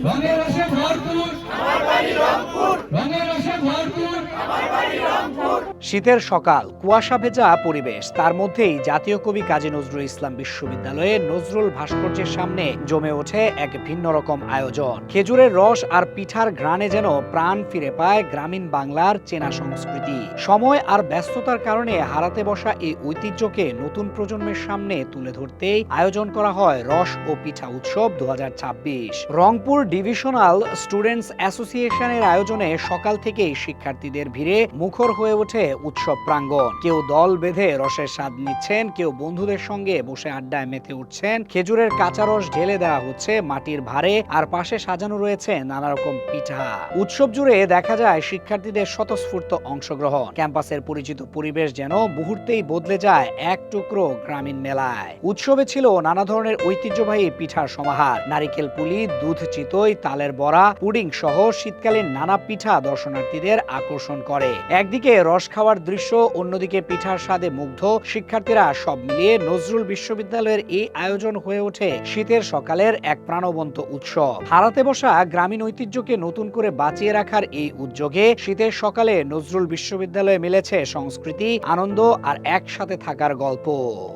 রঙের রসে ভরপুর আমার বাড়ি রংপুর, রঙের রসে ভরপুর আমার বাড়ি রংপুর। শীতের সকাল, কুয়াশা ভেজা পরিবেশ, তার মধ্যেই জাতীয় কবি কাজী নজরুল ইসলাম বিশ্ববিদ্যালয়ে নজরুল ভাস্কর্যের সামনে জমে ওঠে এক ভিন্ন রকম আয়োজন। খেজুরের রস আর পিঠার ঘ্রাণে যেন প্রাণ ফিরে পায় গ্রামীণ বাংলার চেনা সংস্কৃতি। সময় আর ব্যস্ততার কারণে হারাতে বসা এই ঐতিহ্যকে নতুন প্রজন্মের সামনে তুলে ধরতেই আয়োজন করা হয় রস ও পিঠা উৎসব 2026। রংপুর ডিভিশনাল স্টুডেন্টস অ্যাসোসিয়েশনের আয়োজনে সকাল থেকেই শিক্ষার্থীদের ভিড়ে মুখর হয়ে ওঠে উৎসব প্রাঙ্গণ। কেউ দল বেঁধে রসের স্বাদ নিচ্ছেন, কেউ বন্ধুদের সঙ্গে বসে আড্ডায় মেতে উঠছেন। খেজুরের কাঁচা রস ঢেলে দেওয়া হচ্ছে মাটির ভারে, আর পাশে সাজানো রয়েছে নানা রকম পিঠা। উৎসব জুড়ে দেখা যায় শিক্ষার্থীদের স্বতঃস্ফূর্ত অংশগ্রহণ। ক্যাম্পাসের পরিচিত পরিবেশ যেন মুহূর্তেই বদলে যায় এক টুকরো গ্রামীণ মেলায়। উৎসবে ছিল নানা ধরনের ঐতিহ্যবাহী পিঠার সমাহার। নারিকেল পুলি, দুধ চিতই, তালের বড়া, পুডিং সহ শীতকালীন নানা পিঠা দর্শনার্থীদের আকর্ষণ করে। একদিকে রস খাওয়ার দৃশ্য, অন্যদিকে পিঠার স্বাদে মুগ্ধ শিক্ষার্থীরা। সব মিলিয়ে নজরুল বিশ্ববিদ্যালয়ের এই আয়োজন হয়ে ওঠে শীতের সকালের এক প্রাণবন্ত উৎসব। হারাতে বসা গ্রামীণ ঐতিহ্যকে নতুন করে বাঁচিয়ে রাখার এই উদ্যোগে শীতের সকালে নজরুল বিশ্ববিদ্যালয়ে মিলেছে সংস্কৃতি, আনন্দ আর একসাথে থাকার গল্প।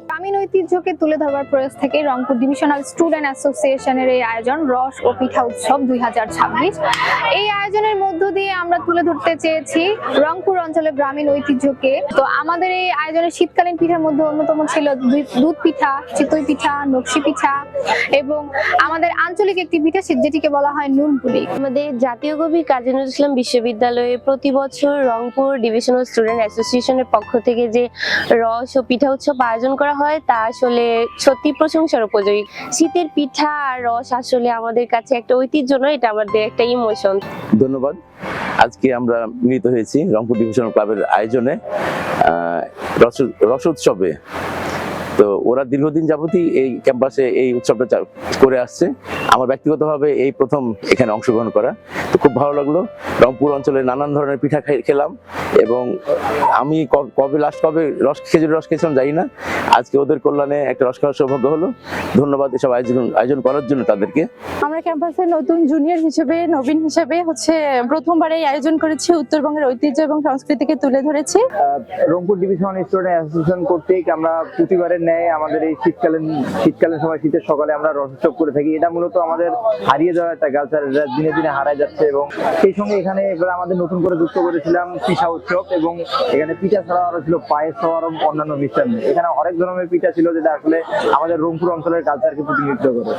গ্রামীণ ঐতিহ্যকে তুলে ধরবার প্রয়াস থেকে রংপুর ডিভিশনাল স্টুডেন্ট অ্যাসোসিয়েশনের এই আয়োজন রস ও পিঠা উৎসব 2026। এই আয়োজনের মধ্য দিয়ে আমরা তুলে ধরতে চেয়েছি রংপুর অঞ্চলের গ্রামীণ ঐতিহ্যকে। তো আমাদের এই আয়োজনের শীতকালীন পিঠার মধ্যে অন্যতম ছিল দুধ পিঠা, চিতই পিঠা, নকশি পিঠা এবং আমাদের আঞ্চলিক একটি পিঠা যেটিকে বলা হয় নুন পুলি। আমাদের জাতীয় কবি কাজী নজরুল ইসলাম বিশ্ববিদ্যালয়ে প্রতি বছর রংপুর ডিভিশনাল স্টুডেন্ট অ্যাসোসিয়েশনের পক্ষ থেকে যে রস ও পিঠা উৎসব আয়োজন করা হয় তা আসলে সত্যি প্রশংসার উপযোগী। শীতের পিঠা আর রস আসলে আমাদের কাছে একটা ঐতিহ্য নয়, এটা আমাদের একটা ইমোশন। ধন্যবাদ। আজকে আমরা মিলিত হয়েছি রংপুর ডিভিশনাল ক্লাবের আয়োজনে রস উৎসবে। তো ওরা দীর্ঘদিন যাবতই এই ক্যাম্পাসে এই উৎসবটা করে আসছে। আমার ব্যক্তিগতভাবে এই প্রথম এখানে অংশগ্রহণ করা, তো খুব ভালো লাগলো। রংপুর অঞ্চলে নানান ধরনের পিঠা খেলাম এবং আমি কবে খেজুরের রস খেয়েছিলাম জানি না, আজকে ওদের কল্যাণে একটা রস খাওয়ার সৌভাগ্য হলো। ধন্যবাদ এসব আয়োজন করার জন্য তাদেরকে। আমরা ক্যাম্পাসের নতুন জুনিয়র হিসেবে, নবীন হিসেবে প্রথমবার এই আয়োজন করেছি, উত্তরবঙ্গের ঐতিহ্য এবং সংস্কৃতিকে তুলে ধরেছি। রংপুর ডিভিশনাল স্টুডেন্ট অ্যাসোসিয়েশন কর্তৃক আমরা প্রতিবারের ন্যায় আমাদের এই শীতকালীন সময় শীতের সকালে আমরা রস উৎসব করে থাকি। এটা মূলত আমাদের হারিয়ে যাওয়া একটা কালচার, দিনে দিনে হারায় যাচ্ছে এবং সেই সঙ্গে এখানে এবার আমাদের নতুন করে যুক্ত করেছিলাম পিঠা উৎসব এবং এখানে পিঠা ছাড়া আরো ছিল পায়েস সহ আরো অন্যান্য মিষ্টান্ন। এখানে অনেক ধরনের পিঠা ছিল যেটা আসলে আমাদের রংপুর অঞ্চলের কালচারকে প্রতিনিধিত্ব করে।